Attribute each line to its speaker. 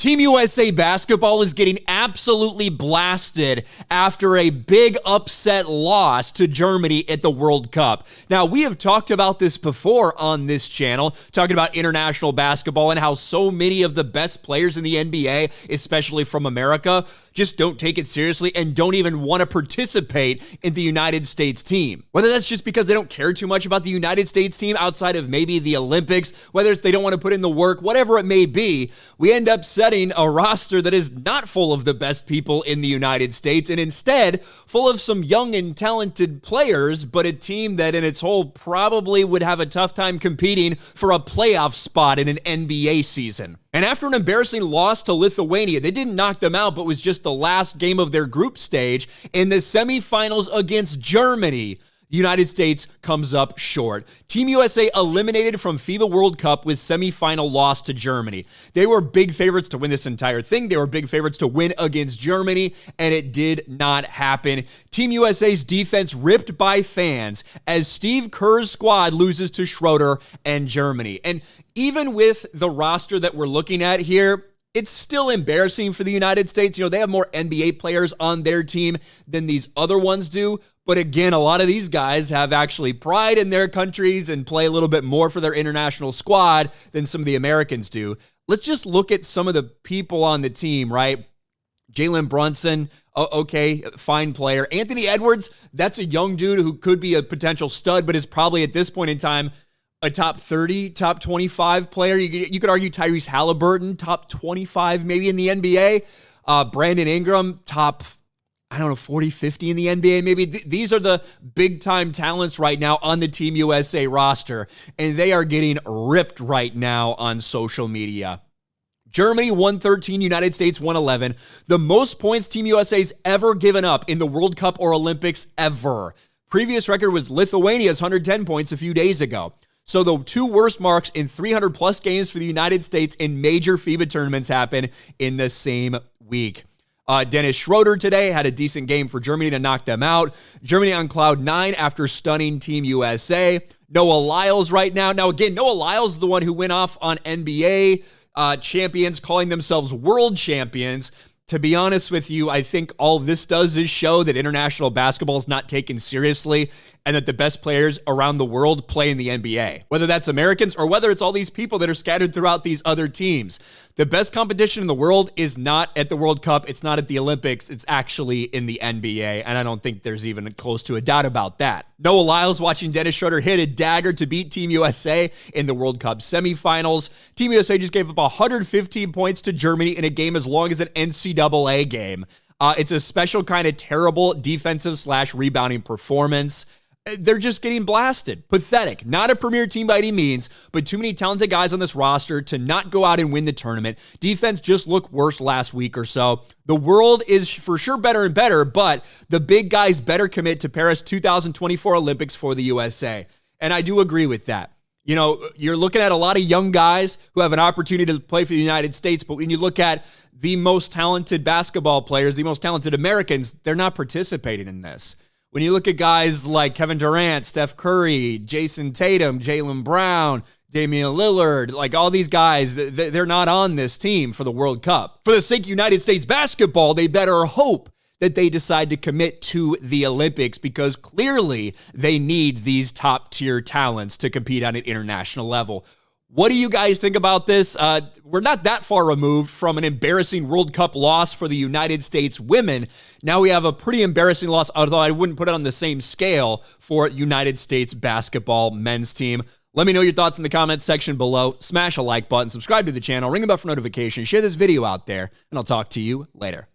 Speaker 1: Team USA basketball is getting absolutely blasted after a big upset loss to Germany at the World Cup. Now, we have talked about this before on this channel, talking about international basketball and how so many of the best players in the NBA, especially from America, just don't take it seriously and don't even want to participate in the United States team. Whether that's just because they don't care too much about the United States team outside of maybe the Olympics, whether it's they don't want to put in the work, whatever it may be, we end up setting a roster that is not full of the best people in the United States and instead full of some young and talented players, but a team that in its whole probably would have a tough time competing for a playoff spot in an NBA season. And after an embarrassing loss to Lithuania, they didn't knock them out, but was just the last game of their group stage in the semifinals against Germany. The United States comes up short. Team USA eliminated from FIBA World Cup with semifinal loss to Germany. They were big favorites to win this entire thing. They were big favorites to win against Germany, and it did not happen. Team USA's defense ripped by fans as Steve Kerr's squad loses to Schroeder and Germany. And even with the roster that we're looking at here, it's still embarrassing for the United States. You know, they have more NBA players on their team than these other ones do. But again, a lot of these guys have actually pride in their countries and play a little bit more for their international squad than some of the Americans do. Let's just look at some of the people on the team, right? Jalen Brunson, okay, fine player. Anthony Edwards, that's a young dude who could be a potential stud, but is probably at this point in time a top 30, top 25 player. You could argue Tyrese Halliburton, top 25 maybe in the NBA. Brandon Ingram, top, 40, 50 in the NBA maybe. These are the big-time talents right now on the Team USA roster, and they are getting ripped right now on social media. Germany 113, United States 111. The most points Team USA's ever given up in the World Cup or Olympics ever. Previous record was Lithuania's 110 points a few days ago. So the two worst marks in 300-plus games for the United States in major FIBA tournaments happen in the same week. Dennis Schroeder today had a decent game for Germany to knock them out. Germany on cloud 9 after stunning Team USA. Noah Lyles right now. Now, again, Noah Lyles is the one who went off on NBA champions, calling themselves world champions. To be honest with you, I think all this does is show that international basketball is not taken seriously and that the best players around the world play in the NBA. Whether that's Americans or whether it's all these people that are scattered throughout these other teams. The best competition in the world is not at the World Cup. It's not at the Olympics. It's actually in the NBA, and I don't think there's even close to a doubt about that. Noah Lyles watching Dennis Schroeder hit a dagger to beat Team USA in the World Cup semifinals. Team USA just gave up 115 points to Germany in a game as long as an NCAA game. It's a special kind of terrible defensive/rebounding performance. They're just getting blasted. Pathetic. Not a premier team by any means, but too many talented guys on this roster to not go out and win the tournament. Defense just looked worse last week or so. The world is for sure better and better, but the big guys better commit to Paris 2024 Olympics for the USA. And I do agree with that. You know, you're looking at a lot of young guys who have an opportunity to play for the United States, but when you look at the most talented basketball players, the most talented Americans, they're not participating in this. When you look at guys like Kevin Durant, Steph Curry, Jason Tatum, Jaylen Brown, Damian Lillard, like all these guys, they're not on this team for the World Cup. For the sake of United States basketball, they better hope that they decide to commit to the Olympics because clearly they need these top-tier talents to compete on an international level. What do you guys think about this? We're not that far removed from an embarrassing World Cup loss for the United States women. Now we have a pretty embarrassing loss, although I wouldn't put it on the same scale for United States basketball men's team. Let me know your thoughts in the comments section below. Smash a like button, subscribe to the channel, ring the bell for notifications, share this video out there, and I'll talk to you later.